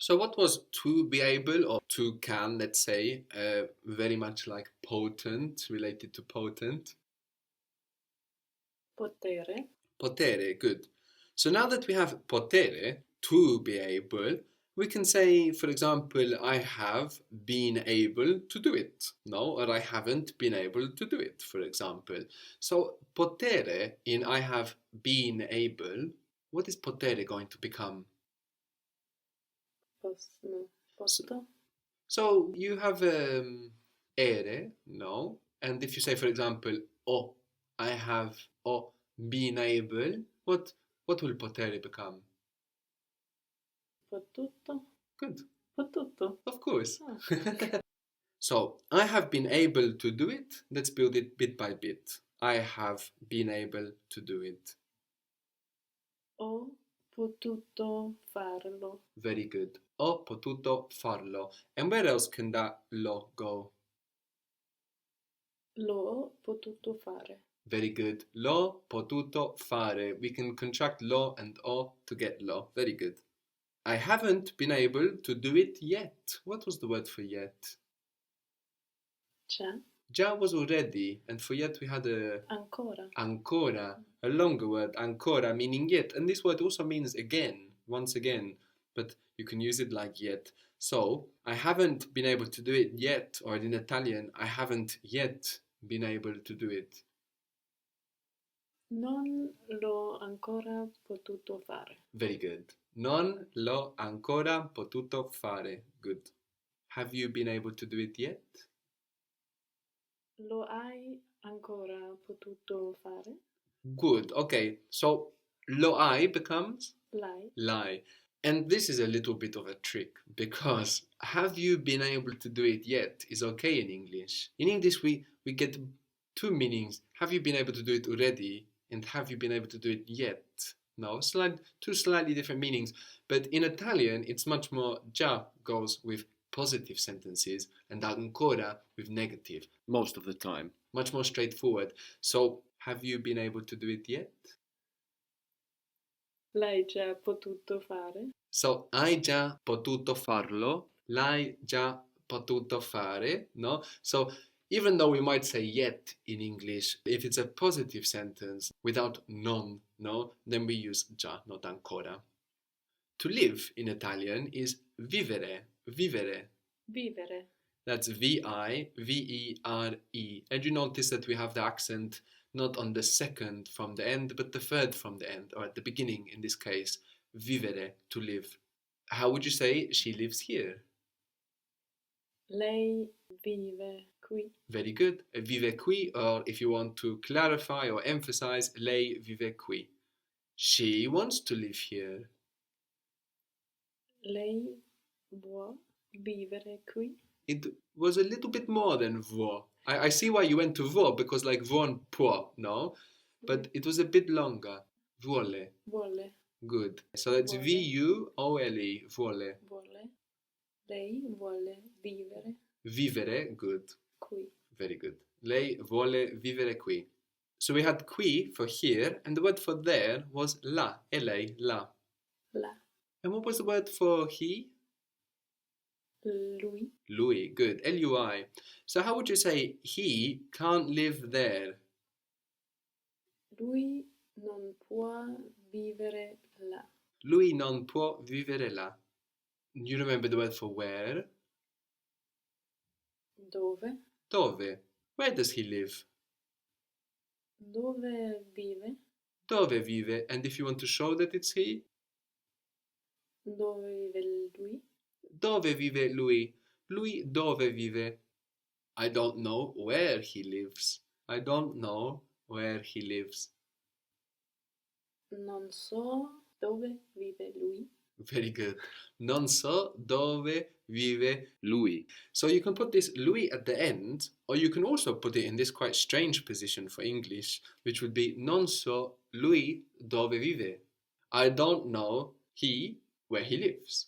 So what was to be able or to can, let's say, very much like potent, related to potent? Potere. Potere, good. So now that we have potere, to be able, we can say, for example, I have been able to do it. No, or I haven't been able to do it, for example. So potere in I have been able, what is potere going to become? No, So, posto. so you have ere, no? And if you say, for example, oh, I have oh, been able, what will potere become? Potuto. Good, Potuto. of course. Ah. So I have been able to do it. Let's build it bit by bit. I have been able to do it. Ho potuto farlo. Very good. Ho potuto farlo. And where else can that lo go? L'ho potuto fare. Very good. L'ho potuto fare. We can contract lo and o to get lo. Very good. I haven't been able to do it yet. What was the word for yet? C'è. Già was already, and for yet we had a Ancora. ancora, a longer word, ancora, meaning yet. And this word also means again, once again, but you can use it like yet. So, I haven't been able to do it yet, or in Italian, I haven't yet been able to do it. Non l'ho ancora potuto fare. Very good. Non l'ho ancora potuto fare. Good. Have you been able to do it yet? Lo hai ancora potuto fare? Good. Okay. So lo hai becomes L'hai. lie. And this is a little bit of a trick because have you been able to do it yet is okay in English. In English, we get two meanings. Have you been able to do it already? And have you been able to do it yet? No, two slightly different meanings. But in Italian, it's much more già goes with positive sentences and ancora with negative most of the time. Much more straightforward. So, have you been able to do it yet? L'hai già potuto fare? So, hai già potuto farlo? L'hai già potuto fare? No? So, even though we might say yet in English, if it's a positive sentence without non, no, then we use già, not ancora. To live in Italian is vivere, vivere. Vivere. That's V-I-V-E-R-E. And you notice that we have the accent not on the second from the end, but the third from the end, or at the beginning in this case. Vivere, to live. How would you say she lives here? Lei vive qui. Very good. Vive qui, or if you want to clarify or emphasize, lei vive qui. She wants to live here. Lei vuole vivere qui. It was a little bit more than vuoi. I see why you went to vuoi, because like vuon può, no? But it was a bit longer. Vuole. Vuole. Good. So that's Vuole. V-U-O-L-E. Vuole. Vuole. Lei vuole vivere Vivere. Good. qui. Very good. Lei vuole vivere qui. So we had qui for here, and the word for there was là. Lei, là. Là. And what was the word for he? Lui. Lui. Good. L-U-I. So how would you say he can't live there? Lui non può vivere là. Lui non può vivere là. You remember the word for where? Dove? Dove. Where does he live? Dove vive? Dove vive. And if you want to show that it's he? Dove vive lui? Dove vive lui? Lui dove vive? I don't know where he lives. I don't know where he lives. Non so dove vive lui. Very good. Non so dove vive lui. So you can put this lui at the end, or you can also put it in this quite strange position for English, which would be non so lui dove vive. I don't know he where he lives.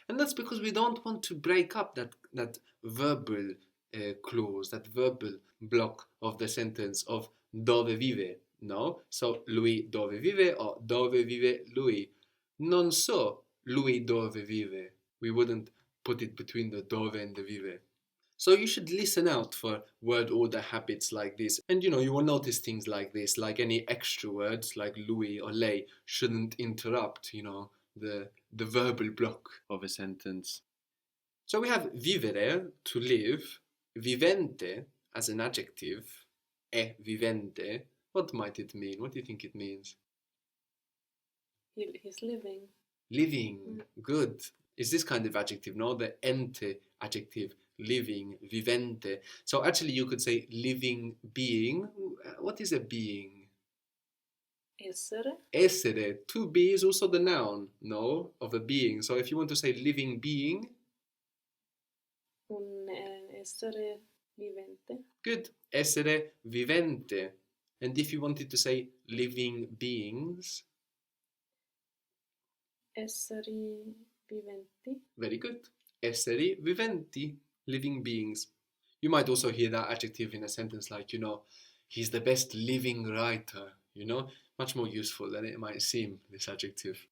And that's because we don't want to break up that verbal clause, that verbal block of the sentence of dove vive. No? So lui dove vive or dove vive lui. Non so lui dove vive. We wouldn't put it between the dove and the vive. So you should listen out for word order habits like this. And you will notice things like this, like any extra words like lui or lei shouldn't interrupt, the verbal block of a sentence. So we have vivere, to live, vivente as an adjective, è vivente. What might it mean? What do you think it means? He's living. Living, good. Is this kind of adjective, no? The ente adjective, living, vivente. So actually you could say living being. What is a being? Essere. Essere. To be is also the noun, no? Of a being. So if you want to say living being. Un essere vivente. Good. Essere vivente. And if you wanted to say living beings. Esseri viventi. Very good. Esseri viventi, living beings. You might also hear that adjective in a sentence like, he's the best living writer, much more useful than it might seem, this adjective.